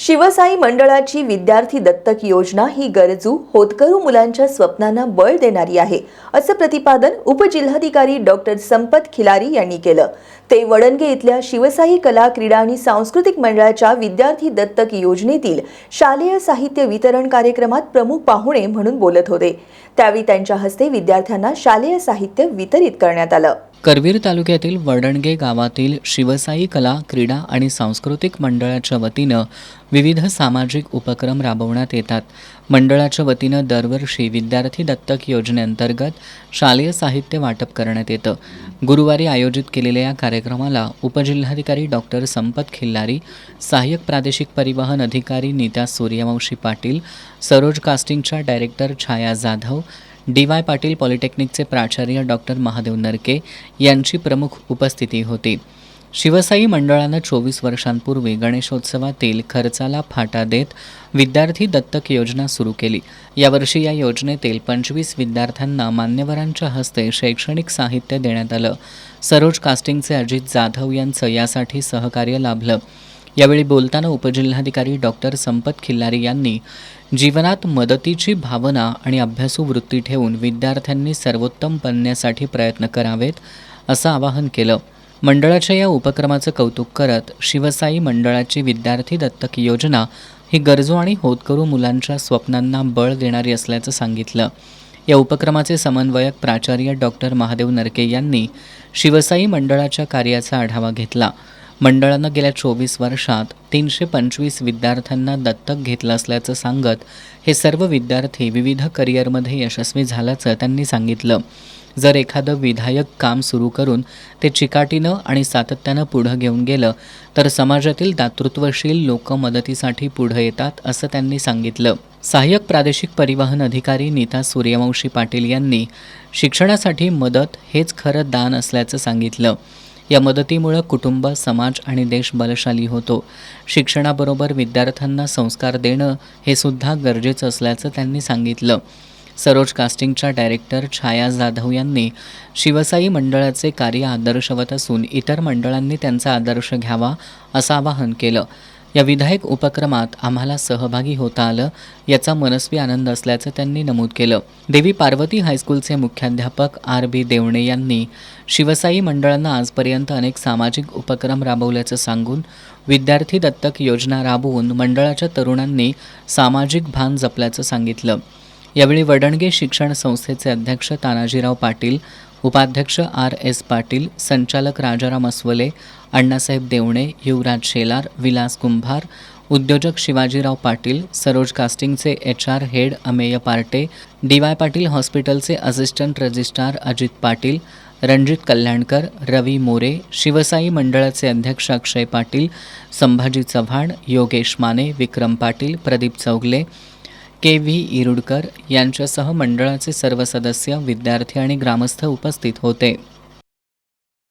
शिवसाई मंडळाची विद्यार्थी दत्तक योजना ही गरजू होतकरू मुलांच्या स्वप्नांना बळ देणारी आहे, असं प्रतिपादन उपजिल्हाधिकारी डॉक्टर संपत खिलारी यांनी केलं। ते वडणगे इथल्या शिवसाई कला क्रीडा आणि सांस्कृतिक मंडळाच्या विद्यार्थी दत्तक योजनेतील शालेय साहित्य वितरण कार्यक्रमात प्रमुख पाहुणे म्हणून बोलत होते। त्यावेळी त्यांच्या हस्ते विद्यार्थ्यांना शालेय साहित्य वितरित करण्यात आलं। करवीर तालुक्यातील वडणगे गावातील शिवसाई कला क्रीडा आणि सांस्कृतिक मंडळाच्या वतीनं विविध सामाजिक उपक्रम राबवण्यात येतात। मंडळाच्या वतीनं दरवर्षी विद्यार्थी दत्तक योजनेअंतर्गत शालेय साहित्य वाटप करण्यात येतं। गुरुवारी आयोजित केलेल्या या कार्यक्रमाला उपजिल्हाधिकारी डॉक्टर संपत खिल्लारी, सहाय्यक प्रादेशिक परिवहन अधिकारी नीता सूर्यवंशी पाटील, सरोज कास्टिंगच्या डायरेक्टर छाया जाधव, डी.वाय. पाटील पॉलिटेक्निकचे प्राचार्य डॉक्टर महादेव नरके यांची प्रमुख उपस्थिती होती। शिवसाई मंडळानं 24 वर्षांपूर्वी गणेशोत्सवातील खर्चाला फाटा देत विद्यार्थी दत्तक योजना सुरू केली। यावर्षी या योजनेतील 25 विद्यार्थ्यांना मान्यवरांच्या हस्ते शैक्षणिक साहित्य देण्यात आलं। सरोज कास्टिंगचे अजित जाधव यांचं यासाठी सहकार्य लाभलं। यावेळी बोलताना उपजिल्हाधिकारी डॉक्टर संपत खिल्लारी यांनी जीवनात मदतीची भावना आणि अभ्यासू वृत्ती ठेवून विद्यार्थ्यांनी सर्वोत्तम बनण्यासाठी प्रयत्न करावेत, असं आवाहन केलं। मंडळाच्या या उपक्रमाचं कौतुक करत शिवसाई मंडळाची विद्यार्थी दत्तक योजना ही गरजू आणि होतकरू मुलांच्या स्वप्नांना बळ देणारी असल्याचं सांगितलं। या उपक्रमाचे समन्वयक प्राचार्य डॉक्टर महादेव नरके यांनी शिवसाई मंडळाच्या कार्याचा आढावा घेतला। मंडळानं गेल्या 24 वर्षात 325 विद्यार्थ्यांना दत्तक घेतलं असल्याचं सांगत हे सर्व विद्यार्थी विविध करिअरमध्ये यशस्वी झाल्याचं त्यांनी सांगितलं। जर एखादं विधायक काम सुरू करून ते चिकाटीनं आणि सातत्यानं पुढं घेऊन गेलं तर समाजातील दातृत्वशील लोक मदतीसाठी पुढं येतात, असं त्यांनी सांगितलं। सहाय्यक प्रादेशिक परिवहन अधिकारी नीता सूर्यवंशी पाटील यांनी शिक्षणासाठी मदत हेच खरं दान असल्याचं सांगितलं। या मदतीमुळे कुटुंब, समाज आणि देश बलशाली होतो। शिक्षणाबरोबर विद्यार्थ्यांना संस्कार देणं हे सुद्धा गरजेचं असल्याचं त्यांनी सांगितलं। सरोज कास्टिंगच्या डायरेक्टर छाया जाधव यांनी शिवसाई मंडळाचे कार्य आदर्शवत असून इतर मंडळांनी त्यांचा आदर्श घ्यावा, असं आवाहन केलं। या विधायक उपक्रमात आम्हाला सहभागी होता आलं, याचा मनस्वी आनंद असल्याचं त्यांनी नमूद केलं। देवी पार्वती हायस्कूलचे मुख्याध्यापक R.B. देवणे यांनी शिवसाई मंडळानं आजपर्यंत अनेक सामाजिक उपक्रम राबवल्याचं सांगून विद्यार्थी दत्तक योजना राबवून मंडळाच्या तरुणांनी सामाजिक भान जपल्याचं सांगितलं। यावेळी वडणगे शिक्षण संस्थेचे अध्यक्ष तानाजीराव पाटील, उपाध्यक्ष R.S. पाटील, संचालक राजाराम अस्वले, अण्णासाहेब देवणे, युवराज शेलार, विलास कुंभार, उद्योजक शिवाजीराव पाटील, सरोज कास्टिंगचे HR head Amey Parte, D Y. Patil हॉस्पिटलचे असिस्टंट रजिस्ट्रार अजित पाटील, रणजित कल्याणकर, रवी मोरे, शिवसाई मंडळाचे अध्यक्ष अक्षय पाटील, संभाजी चव्हाण, योगेश माने, विक्रम पाटील, प्रदीप चौगले, K.V. इरुडकर यांच्यासह मंडळाचे सर्व सदस्य, विद्यार्थी आणि ग्रामस्थ उपस्थित होते।